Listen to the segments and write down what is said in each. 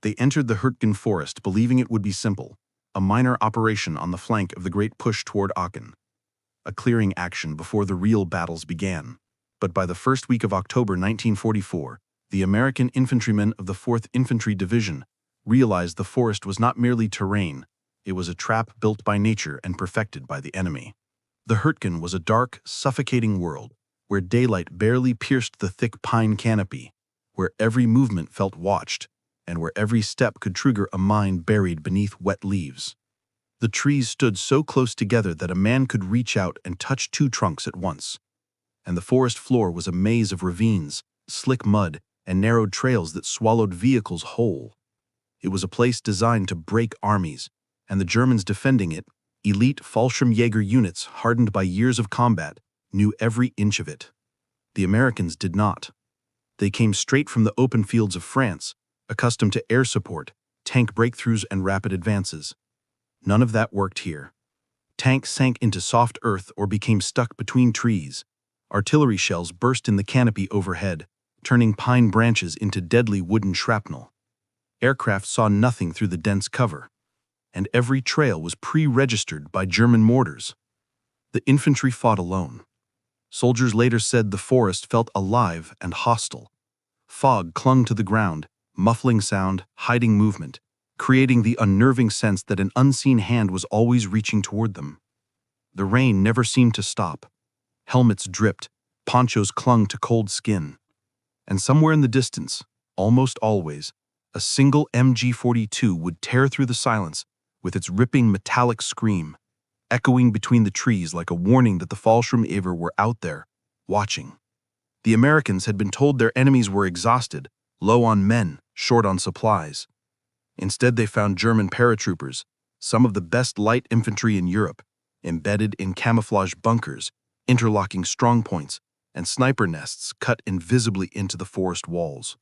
They entered the Hurtgen forest believing it would be simple, a minor operation on the flank of the great push toward Aachen, a clearing action before the real battles began. But by the first week of October 1944, the American infantrymen of the 4th Infantry Division realized the forest was not merely terrain, it was a trap built by nature and perfected by the enemy. The Hurtgen was a dark, suffocating world, where daylight barely pierced the thick pine canopy, where every movement felt watched, and where every step could trigger a mine buried beneath wet leaves. The trees stood so close together that a man could reach out and touch two trunks at once. And the forest floor was a maze of ravines, slick mud, and narrowed trails that swallowed vehicles whole. It was a place designed to break armies, and the Germans defending it, elite Fallschirmjäger units hardened by years of combat, knew every inch of it. The Americans did not. They came straight from the open fields of France, accustomed to air support, tank breakthroughs, and rapid advances. None of that worked here. Tanks sank into soft earth or became stuck between trees. Artillery shells burst in the canopy overhead, turning pine branches into deadly wooden shrapnel. Aircraft saw nothing through the dense cover, and every trail was pre-registered by German mortars. The infantry fought alone. Soldiers later said the forest felt alive and hostile. Fog clung to the ground, muffling sound, hiding movement, creating the unnerving sense that an unseen hand was always reaching toward them. The rain never seemed to stop. Helmets dripped, ponchos clung to cold skin. And somewhere in the distance, almost always, a single MG-42 would tear through the silence with its ripping metallic scream, echoing between the trees like a warning that the Fallschirmjäger were out there, watching. The Americans had been told their enemies were exhausted, low on men, short on supplies. Instead, they found German paratroopers, some of the best light infantry in Europe, embedded in camouflage bunkers, interlocking strongpoints, and sniper nests cut invisibly into the forest walls.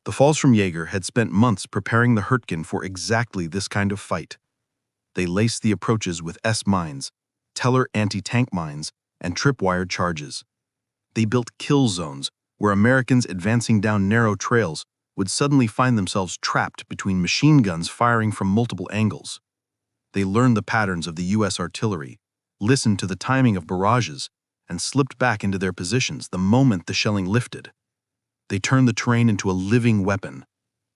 The Fallschirmjäger had spent months preparing the Hurtgen for exactly this kind of fight. They laced the approaches with S-mines, Teller anti-tank mines, and tripwire charges. They built kill zones where Americans advancing down narrow trails would suddenly find themselves trapped between machine guns firing from multiple angles. They learned the patterns of the U.S. artillery, listened to the timing of barrages, and slipped back into their positions the moment the shelling lifted. They turned the terrain into a living weapon,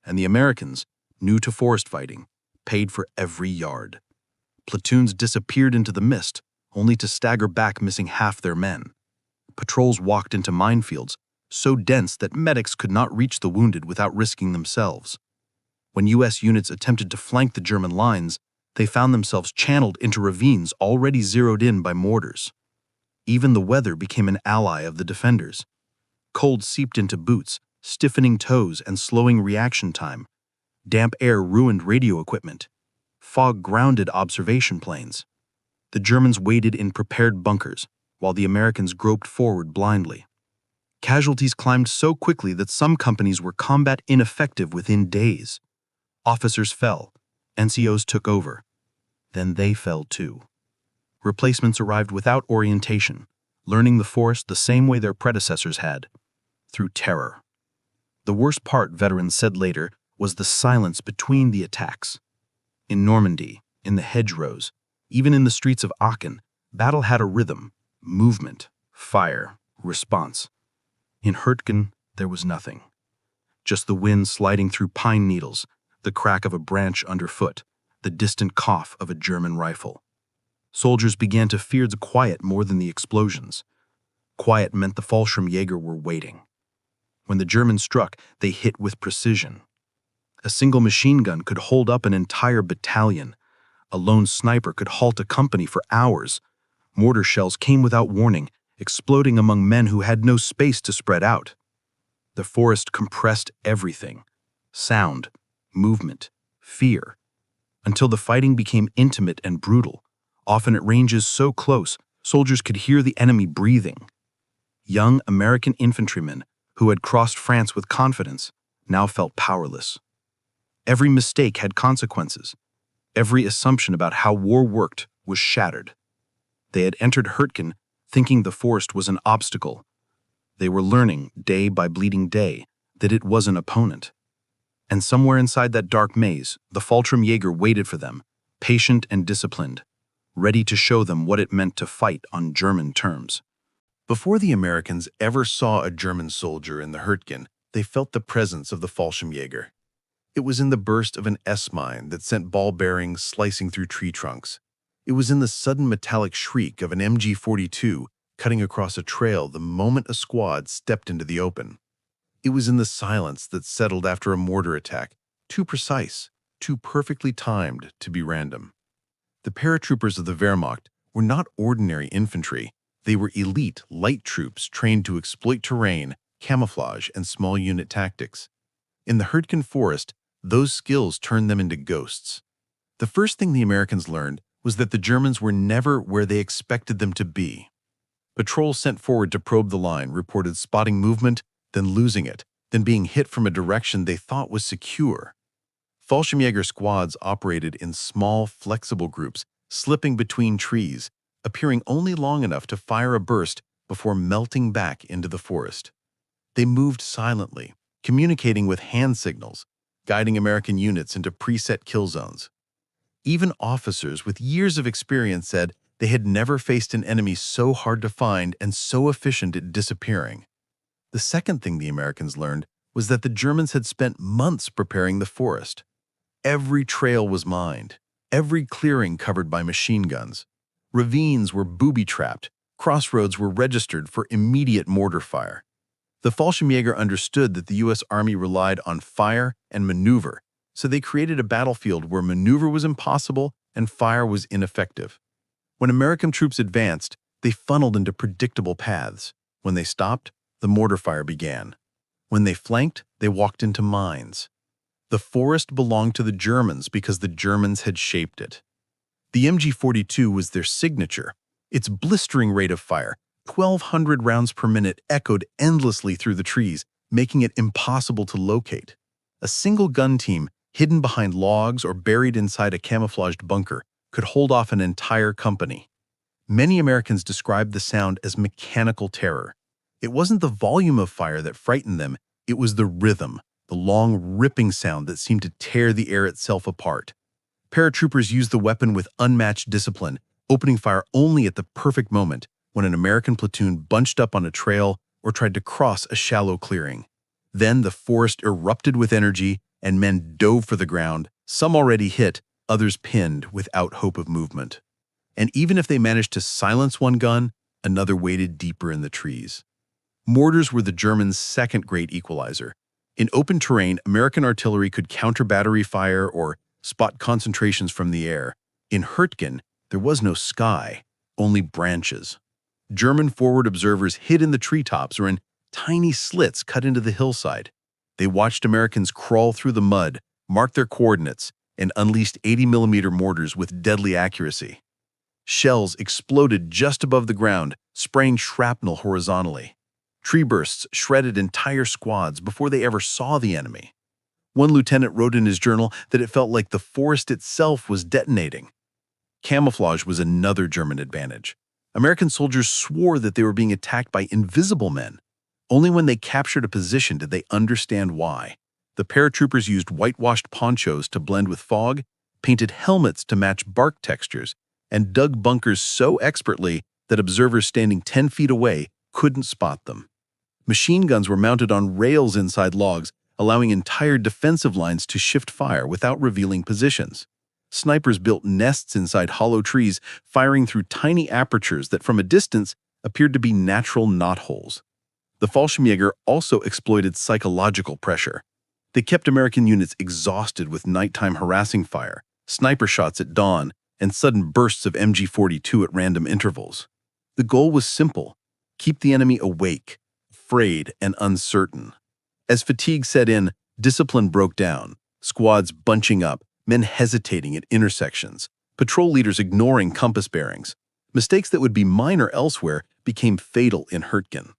and the Americans, new to forest fighting, paid for every yard. Platoons disappeared into the mist, only to stagger back missing half their men. Patrols walked into minefields, so dense that medics could not reach the wounded without risking themselves. When U.S. units attempted to flank the German lines, they found themselves channeled into ravines already zeroed in by mortars. Even the weather became an ally of the defenders. Cold seeped into boots, stiffening toes and slowing reaction time. Damp air ruined radio equipment. Fog grounded observation planes. The Germans waited in prepared bunkers, while the Americans groped forward blindly. Casualties climbed so quickly that some companies were combat ineffective within days. Officers fell. NCOs took over. Then they fell too. Replacements arrived without orientation, learning the forest the same way their predecessors had, through terror. The worst part, veterans said later, was the silence between the attacks. In Normandy, in the hedgerows, even in the streets of Aachen, battle had a rhythm, movement, fire, response. In Hurtgen, there was nothing. Just the wind sliding through pine needles, the crack of a branch underfoot, the distant cough of a German rifle. Soldiers began to fear the quiet more than the explosions. Quiet meant the Fallschirmjäger were waiting. When the Germans struck, they hit with precision. A single machine gun could hold up an entire battalion. A lone sniper could halt a company for hours. Mortar shells came without warning, exploding among men who had no space to spread out. The forest compressed everything: sound, movement, fear, until the fighting became intimate and brutal, often at ranges so close soldiers could hear the enemy breathing. Young American infantrymen who had crossed France with confidence now felt powerless. Every mistake had consequences. Every assumption about how war worked was shattered. They had entered Hurtgen thinking the forest was an obstacle. They were learning, day by bleeding day, that it was an opponent. And somewhere inside that dark maze, the Fallschirmjäger waited for them, patient and disciplined, ready to show them what it meant to fight on German terms. Before the Americans ever saw a German soldier in the Hurtgen, they felt the presence of the Fallschirmjäger. It was in the burst of an S-mine that sent ball bearings slicing through tree trunks. It was in the sudden metallic shriek of an MG-42 cutting across a trail the moment a squad stepped into the open. It was in the silence that settled after a mortar attack, too precise, too perfectly timed to be random. The paratroopers of the Wehrmacht were not ordinary infantry. They were elite light troops trained to exploit terrain, camouflage, and small unit tactics. In the Hurtgen forest, those skills turned them into ghosts. The first thing the Americans learned was that the Germans were never where they expected them to be. Patrols sent forward to probe the line reported spotting movement, then losing it, then being hit from a direction they thought was secure. Fallschirmjäger squads operated in small, flexible groups, slipping between trees, appearing only long enough to fire a burst before melting back into the forest. They moved silently, communicating with hand signals, guiding American units into preset kill zones. Even officers with years of experience said they had never faced an enemy so hard to find and so efficient at disappearing. The second thing the Americans learned was that the Germans had spent months preparing the forest. Every trail was mined, every clearing covered by machine guns. Ravines were booby-trapped, crossroads were registered for immediate mortar fire. The Fallschirmjäger understood that the U.S. Army relied on fire and maneuver, so they created a battlefield where maneuver was impossible and fire was ineffective. When American troops advanced, they funneled into predictable paths. When they stopped, the mortar fire began. When they flanked, they walked into mines. The forest belonged to the Germans because the Germans had shaped it. The MG-42 was their signature. Its blistering rate of fire, 1,200 rounds per minute, echoed endlessly through the trees, making it impossible to locate. A single gun team, hidden behind logs or buried inside a camouflaged bunker, could hold off an entire company. Many Americans described the sound as mechanical terror. It wasn't the volume of fire that frightened them, it was the rhythm, the long, ripping sound that seemed to tear the air itself apart. Paratroopers used the weapon with unmatched discipline, opening fire only at the perfect moment when an American platoon bunched up on a trail or tried to cross a shallow clearing. Then the forest erupted with energy, and men dove for the ground, some already hit, others pinned without hope of movement. And even if they managed to silence one gun, another waited deeper in the trees. Mortars were the Germans' second great equalizer. In open terrain, American artillery could counter battery fire or spot concentrations from the air. In Hurtgen, there was no sky, only branches. German forward observers hid in the treetops or in tiny slits cut into the hillside. They watched Americans crawl through the mud, mark their coordinates, and unleashed 80mm mortars with deadly accuracy. Shells exploded just above the ground, spraying shrapnel horizontally. Tree bursts shredded entire squads before they ever saw the enemy. One lieutenant wrote in his journal that it felt like the forest itself was detonating. Camouflage was another German advantage. American soldiers swore that they were being attacked by invisible men. Only when they captured a position did they understand why. The paratroopers used whitewashed ponchos to blend with fog, painted helmets to match bark textures, and dug bunkers so expertly that observers standing 10 feet away couldn't spot them. Machine guns were mounted on rails inside logs, allowing entire defensive lines to shift fire without revealing positions. Snipers built nests inside hollow trees, firing through tiny apertures that from a distance appeared to be natural knotholes. The Fallschirmjäger also exploited psychological pressure. They kept American units exhausted with nighttime harassing fire, sniper shots at dawn, and sudden bursts of MG-42 at random intervals. The goal was simple: keep the enemy awake, afraid, and uncertain. As fatigue set in, discipline broke down, squads bunching up, men hesitating at intersections, patrol leaders ignoring compass bearings. Mistakes that would be minor elsewhere became fatal in Hurtgen.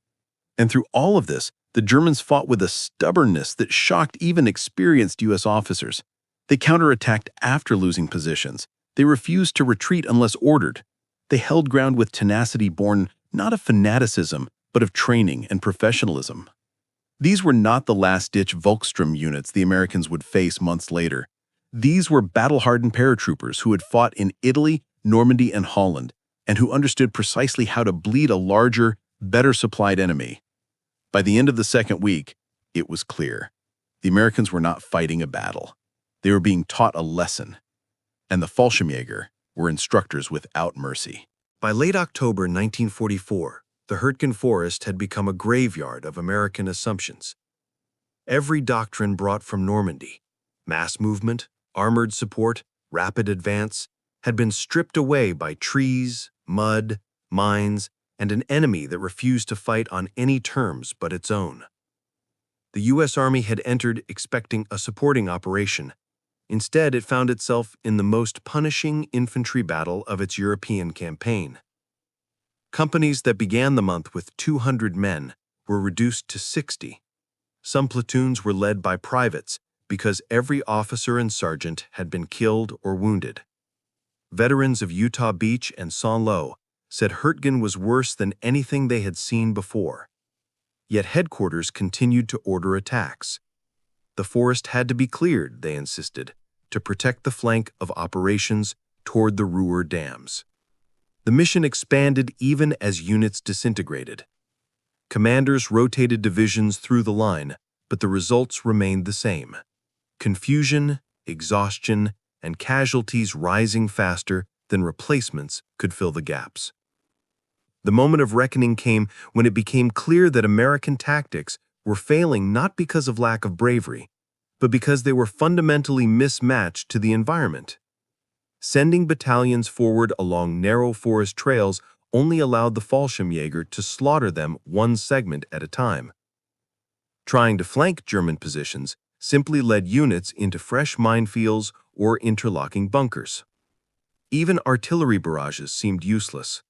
And through all of this, the Germans fought with a stubbornness that shocked even experienced U.S. officers. They counterattacked after losing positions. They refused to retreat unless ordered. They held ground with tenacity born not of fanaticism, but of training and professionalism. These were not the last-ditch Volkssturm units the Americans would face months later. These were battle-hardened paratroopers who had fought in Italy, Normandy, and Holland, and who understood precisely how to bleed a larger, better-supplied enemy. By the end of the second week, it was clear. The Americans were not fighting a battle. They were being taught a lesson, and the Fallschirmjäger were instructors without mercy. By late October 1944, the Hurtgen Forest had become a graveyard of American assumptions. Every doctrine brought from Normandy, mass movement, armored support, rapid advance, had been stripped away by trees, mud, mines, and an enemy that refused to fight on any terms but its own. The U.S. Army had entered expecting a supporting operation. Instead, it found itself in the most punishing infantry battle of its European campaign. Companies that began the month with 200 men were reduced to 60. Some platoons were led by privates because every officer and sergeant had been killed or wounded. Veterans of Utah Beach and Saint-Lô said Hurtgen was worse than anything they had seen before. Yet headquarters continued to order attacks. The forest had to be cleared, they insisted, to protect the flank of operations toward the Ruhr dams. The mission expanded even as units disintegrated. Commanders rotated divisions through the line, but the results remained the same. Confusion, exhaustion, and casualties rising faster than replacements could fill the gaps. The moment of reckoning came when it became clear that American tactics were failing not because of lack of bravery, but because they were fundamentally mismatched to the environment. Sending battalions forward along narrow forest trails only allowed the Fallschirmjäger to slaughter them one segment at a time. Trying to flank German positions simply led units into fresh minefields or interlocking bunkers. Even artillery barrages seemed useless.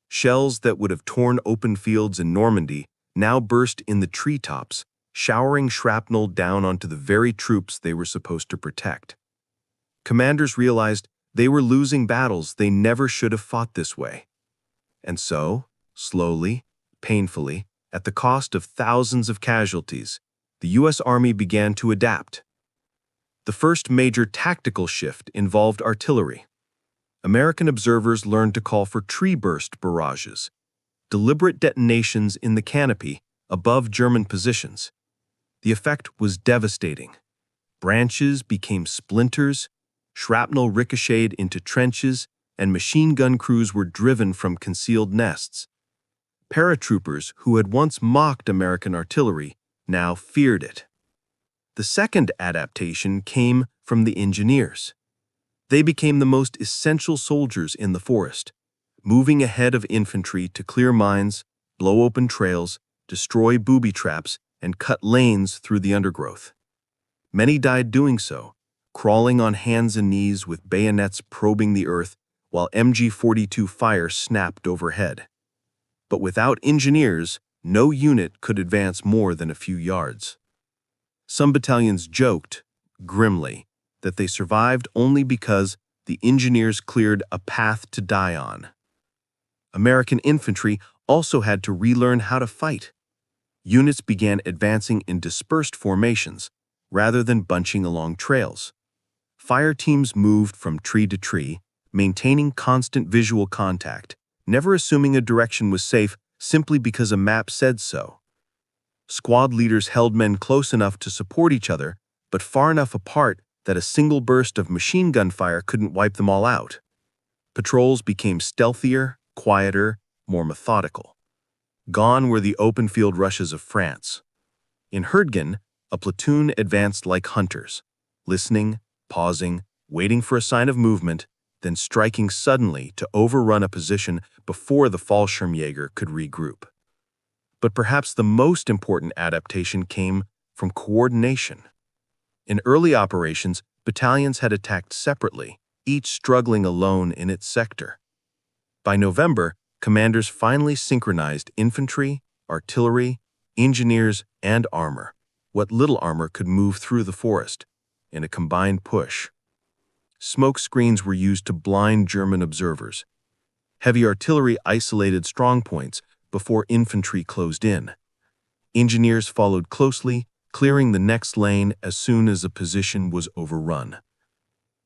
Shells that would have torn open fields in Normandy now burst in the treetops, showering shrapnel down onto the very troops they were supposed to protect. Commanders realized they were losing battles they never should have fought this way. And so, slowly, painfully, at the cost of thousands of casualties, the U.S. Army began to adapt. The first major tactical shift involved artillery. American observers learned to call for tree burst barrages, deliberate detonations in the canopy above German positions. The effect was devastating. Branches became splinters, shrapnel ricocheted into trenches, and machine gun crews were driven from concealed nests. Paratroopers who had once mocked American artillery now feared it. The second adaptation came from the engineers. They became the most essential soldiers in the forest, moving ahead of infantry to clear mines, blow open trails, destroy booby traps, and cut lanes through the undergrowth. Many died doing so, crawling on hands and knees with bayonets probing the earth while MG-42 fire snapped overhead. But without engineers, no unit could advance more than a few yards. Some battalions joked, grimly, that they survived only because the engineers cleared a path to die on. American infantry also had to relearn how to fight. Units began advancing in dispersed formations, rather than bunching along trails. Fire teams moved from tree to tree, maintaining constant visual contact, never assuming a direction was safe simply because a map said so. Squad leaders held men close enough to support each other, but far enough apart that a single burst of machine gun fire couldn't wipe them all out. Patrols became stealthier, quieter, more methodical. Gone were the open field rushes of France. In Hurtgen, a platoon advanced like hunters, listening, pausing, waiting for a sign of movement, then striking suddenly to overrun a position before the Fallschirmjäger could regroup. But perhaps the most important adaptation came from coordination. In early operations, battalions had attacked separately, each struggling alone in its sector. By November, commanders finally synchronized infantry, artillery, engineers, and armor, what little armor could move through the forest, in a combined push. Smoke screens were used to blind German observers. Heavy artillery isolated strongpoints before infantry closed in. Engineers followed closely, clearing the next lane as soon as a position was overrun.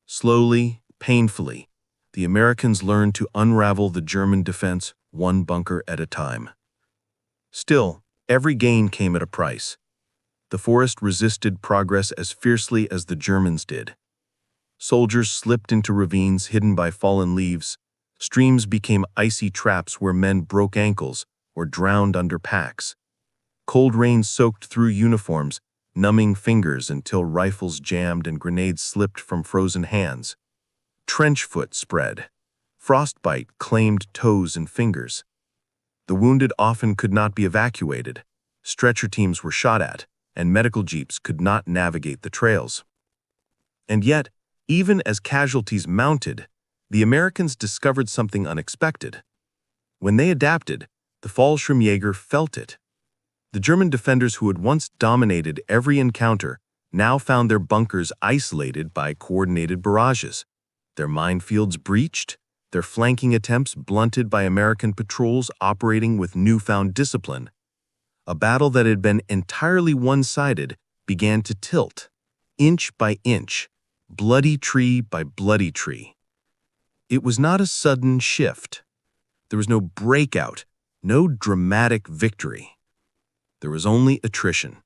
Slowly, painfully, the Americans learned to unravel the German defense one bunker at a time. Still, every gain came at a price. The forest resisted progress as fiercely as the Germans did. Soldiers slipped into ravines hidden by fallen leaves. Streams became icy traps where men broke ankles or drowned under packs. Cold rain soaked through uniforms, numbing fingers until rifles jammed and grenades slipped from frozen hands. Trench foot spread. Frostbite claimed toes and fingers. The wounded often could not be evacuated. Stretcher teams were shot at, and medical jeeps could not navigate the trails. And yet, even as casualties mounted, the Americans discovered something unexpected. When they adapted, the Fallschirmjäger felt it. The German defenders who had once dominated every encounter now found their bunkers isolated by coordinated barrages, their minefields breached, their flanking attempts blunted by American patrols operating with newfound discipline. A battle that had been entirely one-sided began to tilt, inch by inch, bloody tree by bloody tree. It was not a sudden shift. There was no breakout, no dramatic victory. There was only attrition.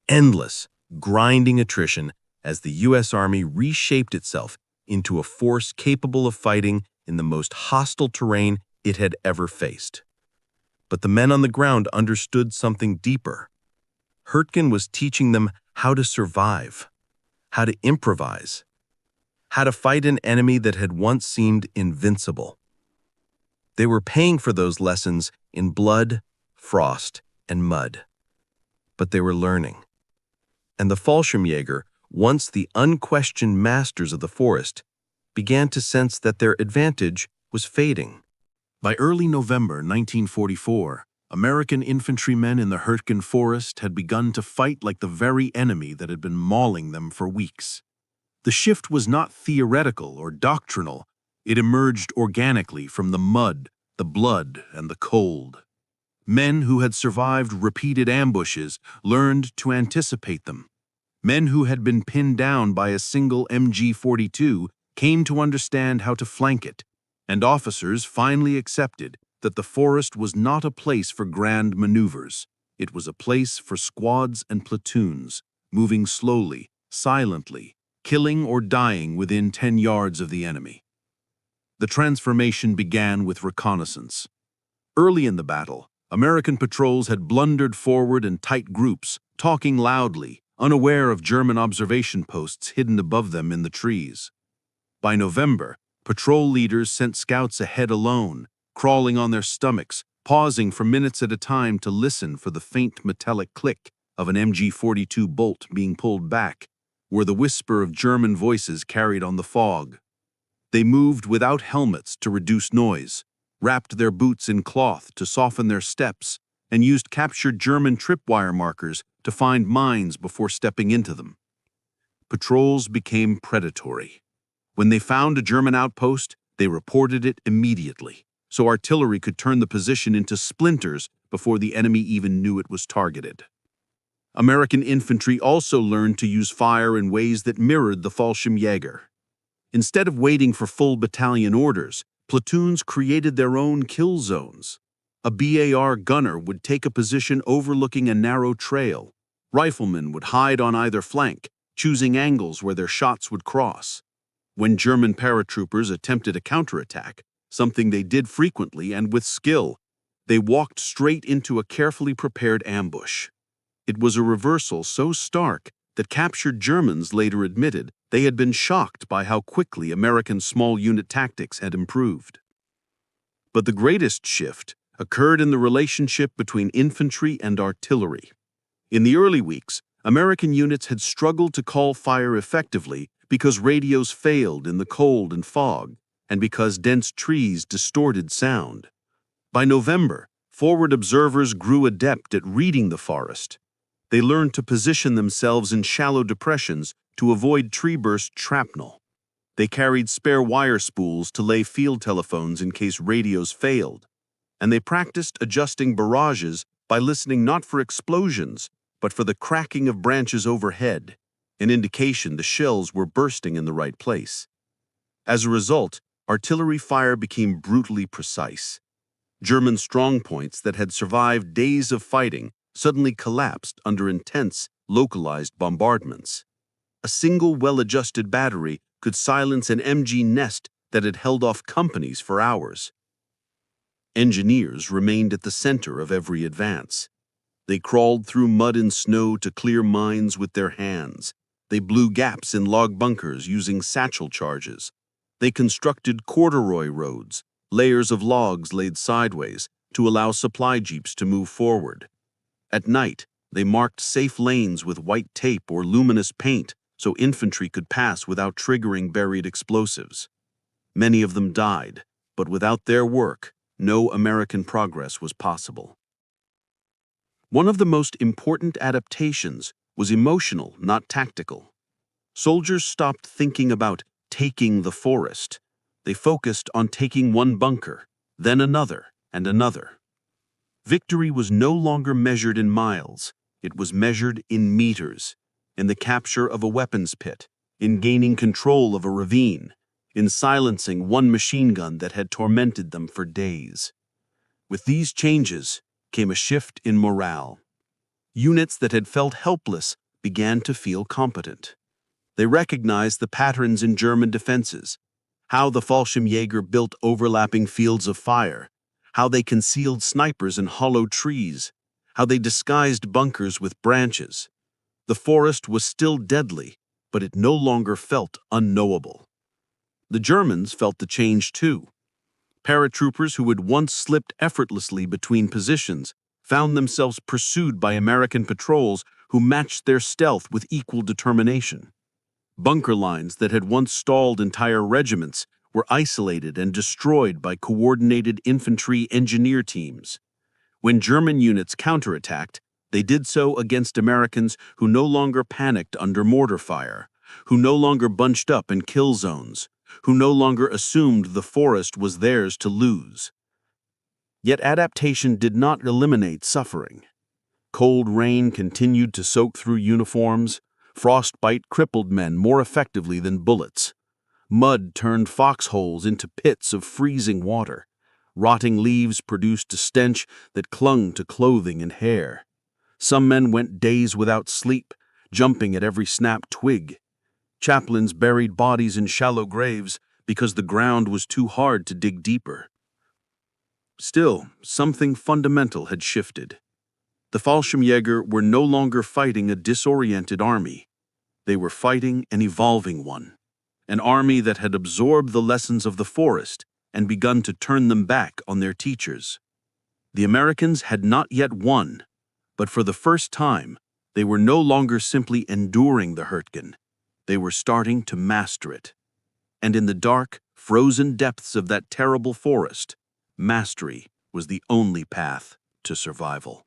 Endless, grinding attrition as the U.S. Army reshaped itself into a force capable of fighting in the most hostile terrain it had ever faced. But the men on the ground understood something deeper. Hurtgen was teaching them how to survive, how to improvise, how to fight an enemy that had once seemed invincible. They were paying for those lessons in blood, frost, and mud. But they were learning. And the Fallschirmjäger, once the unquestioned masters of the forest, began to sense that their advantage was fading. By early November 1944, American infantrymen in the Hurtgen Forest had begun to fight like the very enemy that had been mauling them for weeks. The shift was not theoretical or doctrinal. It emerged organically from the mud, the blood, and the cold. Men who had survived repeated ambushes learned to anticipate them. Men who had been pinned down by a single MG-42 came to understand how to flank it, and officers finally accepted that the forest was not a place for grand maneuvers. It was a place for squads and platoons, moving slowly, silently, killing or dying within 10 yards of the enemy. The transformation began with reconnaissance. Early in the battle, American patrols had blundered forward in tight groups, talking loudly, unaware of German observation posts hidden above them in the trees. By November, patrol leaders sent scouts ahead alone, crawling on their stomachs, pausing for minutes at a time to listen for the faint metallic click of an MG-42 bolt being pulled back, where the whisper of German voices carried on the fog. They moved without helmets to reduce noise, wrapped their boots in cloth to soften their steps, and used captured German tripwire markers to find mines before stepping into them. Patrols became predatory. When they found a German outpost, they reported it immediately, so artillery could turn the position into splinters before the enemy even knew it was targeted. American infantry also learned to use fire in ways that mirrored the Fallschirmjäger. Instead of waiting for full battalion orders, platoons created their own kill zones. A BAR gunner would take a position overlooking a narrow trail. Riflemen would hide on either flank, choosing angles where their shots would cross. When German paratroopers attempted a counterattack, something they did frequently and with skill, they walked straight into a carefully prepared ambush. It was a reversal so stark that captured Germans later admitted they had been shocked by how quickly American small unit tactics had improved. But the greatest shift occurred in the relationship between infantry and artillery. In the early weeks, American units had struggled to call fire effectively because radios failed in the cold and fog, and because dense trees distorted sound. By November, forward observers grew adept at reading the forest. They learned to position themselves in shallow depressions to avoid tree-burst shrapnel. They carried spare wire spools to lay field telephones in case radios failed. And they practiced adjusting barrages by listening not for explosions, but for the cracking of branches overhead, an indication the shells were bursting in the right place. As a result, artillery fire became brutally precise. German strongpoints that had survived days of fighting suddenly collapsed under intense, localized bombardments. A single well-adjusted battery could silence an MG nest that had held off companies for hours. Engineers remained at the center of every advance. They crawled through mud and snow to clear mines with their hands. They blew gaps in log bunkers using satchel charges. They constructed corduroy roads, layers of logs laid sideways, to allow supply jeeps to move forward. At night, they marked safe lanes with white tape or luminous paint so infantry could pass without triggering buried explosives. Many of them died, but without their work, no American progress was possible. One of the most important adaptations was emotional, not tactical. Soldiers stopped thinking about taking the forest. They focused on taking one bunker, then another, and another. Victory was no longer measured in miles. It was measured in meters, in the capture of a weapons pit, in gaining control of a ravine, in silencing one machine gun that had tormented them for days. With these changes came a shift in morale. Units that had felt helpless began to feel competent. They recognized the patterns in German defenses, how the Fallschirmjäger built overlapping fields of fire, how they concealed snipers in hollow trees, how they disguised bunkers with branches. The forest was still deadly, but it no longer felt unknowable. The Germans felt the change too. Paratroopers who had once slipped effortlessly between positions found themselves pursued by American patrols who matched their stealth with equal determination. Bunker lines that had once stalled entire regiments were isolated and destroyed by coordinated infantry engineer teams. When German units counterattacked, they did so against Americans who no longer panicked under mortar fire, who no longer bunched up in kill zones, who no longer assumed the forest was theirs to lose. Yet adaptation did not eliminate suffering. Cold rain continued to soak through uniforms. Frostbite crippled men more effectively than bullets. Mud turned foxholes into pits of freezing water. Rotting leaves produced a stench that clung to clothing and hair. Some men went days without sleep, jumping at every snapped twig. Chaplains buried bodies in shallow graves because the ground was too hard to dig deeper. Still, something fundamental had shifted. The Fallschirmjäger were no longer fighting a disoriented army. They were fighting an evolving one, an army that had absorbed the lessons of the forest and begun to turn them back on their teachers. The Americans had not yet won, but for the first time, they were no longer simply enduring the Hurtgen. They were starting to master it. And in the dark, frozen depths of that terrible forest, mastery was the only path to survival.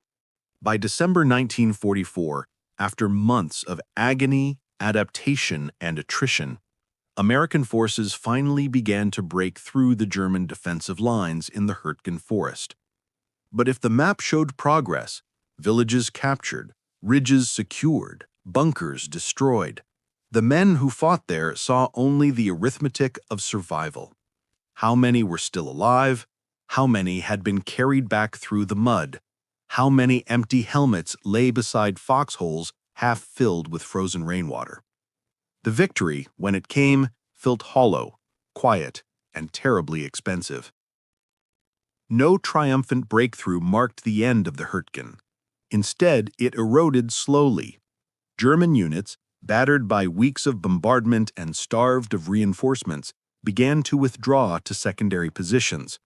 By December 1944, after months of agony, adaptation, and attrition, American forces finally began to break through the German defensive lines in the Hurtgen forest. But if the map showed progress, villages captured, ridges secured, bunkers destroyed, the men who fought there saw only the arithmetic of survival. How many were still alive? How many had been carried back through the mud? How many empty helmets lay beside foxholes half filled with frozen rainwater? The victory, when it came, felt hollow, quiet, and terribly expensive. No triumphant breakthrough marked the end of the Hurtgen. Instead, it eroded slowly. German units, battered by weeks of bombardment and starved of reinforcements, began to withdraw to secondary positions.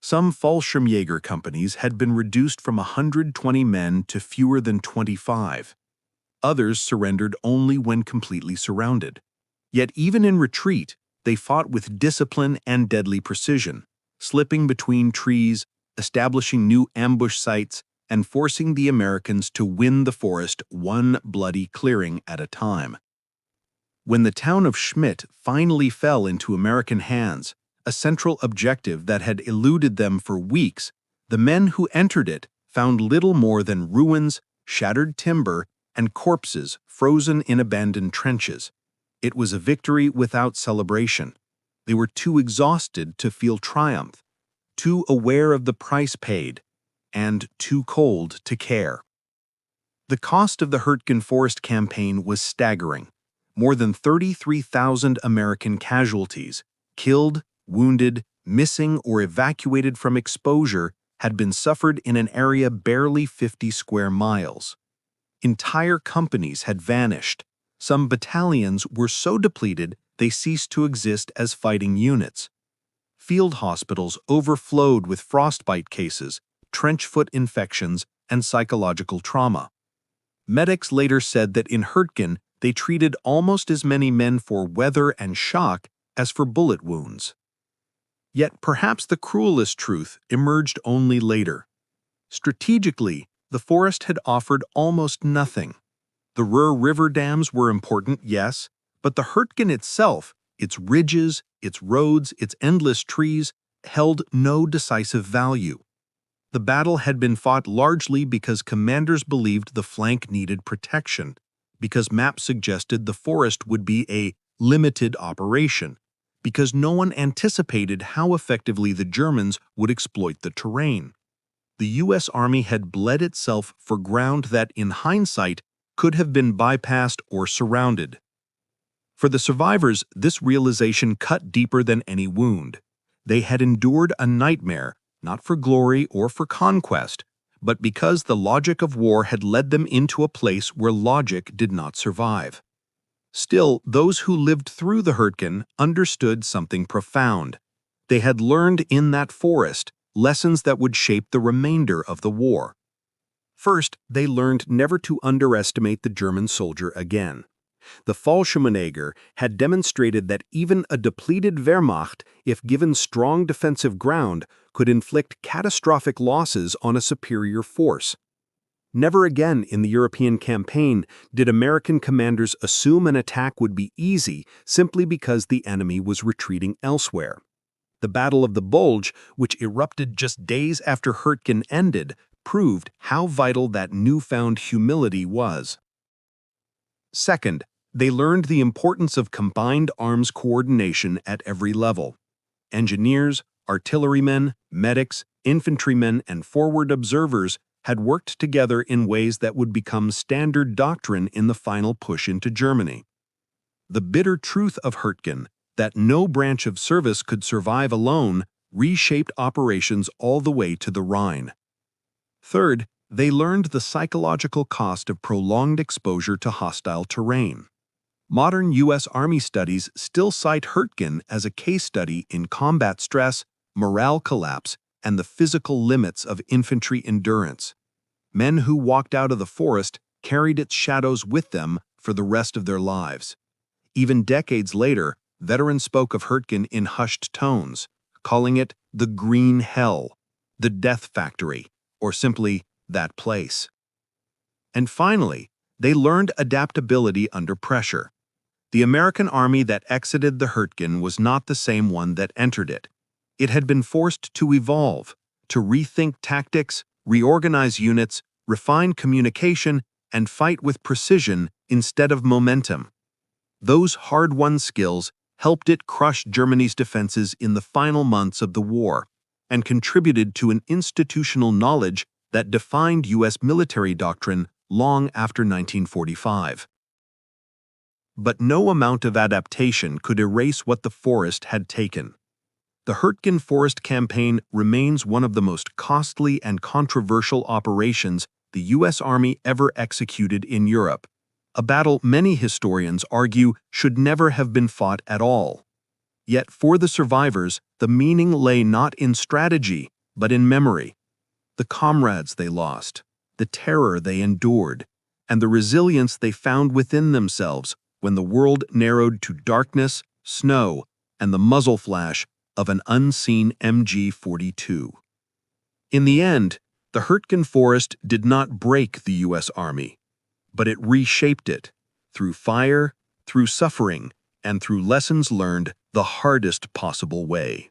Some Fallschirmjäger companies had been reduced from 120 men to fewer than 25. Others surrendered only when completely surrounded. Yet even in retreat, they fought with discipline and deadly precision, slipping between trees, establishing new ambush sites, and forcing the Americans to win the forest one bloody clearing at a time. When the town of Schmidt finally fell into American hands, a central objective that had eluded them for weeks, the men who entered it found little more than ruins, shattered timber, and corpses frozen in abandoned trenches. It was a victory without celebration. They were too exhausted to feel triumph, too aware of the price paid, and too cold to care. The cost of the Hurtgen Forest campaign was staggering. More than 33,000 American casualties, killed, wounded, missing, or evacuated from exposure, had been suffered in an area barely 50 square miles. Entire companies had vanished. Some battalions were so depleted they ceased to exist as fighting units. Field hospitals overflowed with frostbite cases, trench foot infections, and psychological trauma. Medics later said that in Hurtgen, they treated almost as many men for weather and shock as for bullet wounds. Yet perhaps the cruelest truth emerged only later. Strategically, the forest had offered almost nothing. The Ruhr River dams were important, yes, but the Hurtgen itself, its ridges, its roads, its endless trees, held no decisive value. The battle had been fought largely because commanders believed the flank needed protection, because maps suggested the forest would be a limited operation, because no one anticipated how effectively the Germans would exploit the terrain. The U.S. Army had bled itself for ground that, in hindsight, could have been bypassed or surrounded. For the survivors, this realization cut deeper than any wound. They had endured a nightmare, not for glory or for conquest, but because the logic of war had led them into a place where logic did not survive. Still, those who lived through the Hurtgen understood something profound. They had learned in that forest lessons that would shape the remainder of the war. First, they learned never to underestimate the German soldier again. The Fallschirmjäger had demonstrated that even a depleted Wehrmacht, if given strong defensive ground, could inflict catastrophic losses on a superior force. Never again in the European campaign did American commanders assume an attack would be easy simply because the enemy was retreating elsewhere. The Battle of the Bulge, which erupted just days after Hurtgen ended, proved how vital that newfound humility was. Second, they learned the importance of combined arms coordination at every level. Engineers, artillerymen, medics, infantrymen, and forward observers had worked together in ways that would become standard doctrine in the final push into Germany. The bitter truth of Hurtgen, that no branch of service could survive alone, reshaped operations all the way to the Rhine. Third, they learned the psychological cost of prolonged exposure to hostile terrain. Modern U.S. Army studies still cite Hurtgen as a case study in combat stress, morale collapse, and the physical limits of infantry endurance. Men who walked out of the forest carried its shadows with them for the rest of their lives. Even decades later, veterans spoke of Hurtgen in hushed tones, calling it the Green Hell, the Death Factory, or simply that place. And finally, they learned adaptability under pressure. The American army that exited the Hurtgen was not the same one that entered it. It had been forced to evolve, to rethink tactics, reorganize units, refine communication, and fight with precision instead of momentum. Those hard-won skills helped it crush Germany's defenses in the final months of the war and contributed to an institutional knowledge that defined U.S. military doctrine long after 1945. But no amount of adaptation could erase what the forest had taken. The Hurtgen Forest Campaign remains one of the most costly and controversial operations the U.S. Army ever executed in Europe, a battle many historians argue should never have been fought at all. Yet for the survivors, the meaning lay not in strategy, but in memory. The comrades they lost, the terror they endured, and the resilience they found within themselves when the world narrowed to darkness, snow, and the muzzle flash of an unseen MG-42. In the end, the Hurtgen Forest did not break the U.S. Army, but it reshaped it, through fire, through suffering, and through lessons learned the hardest possible way.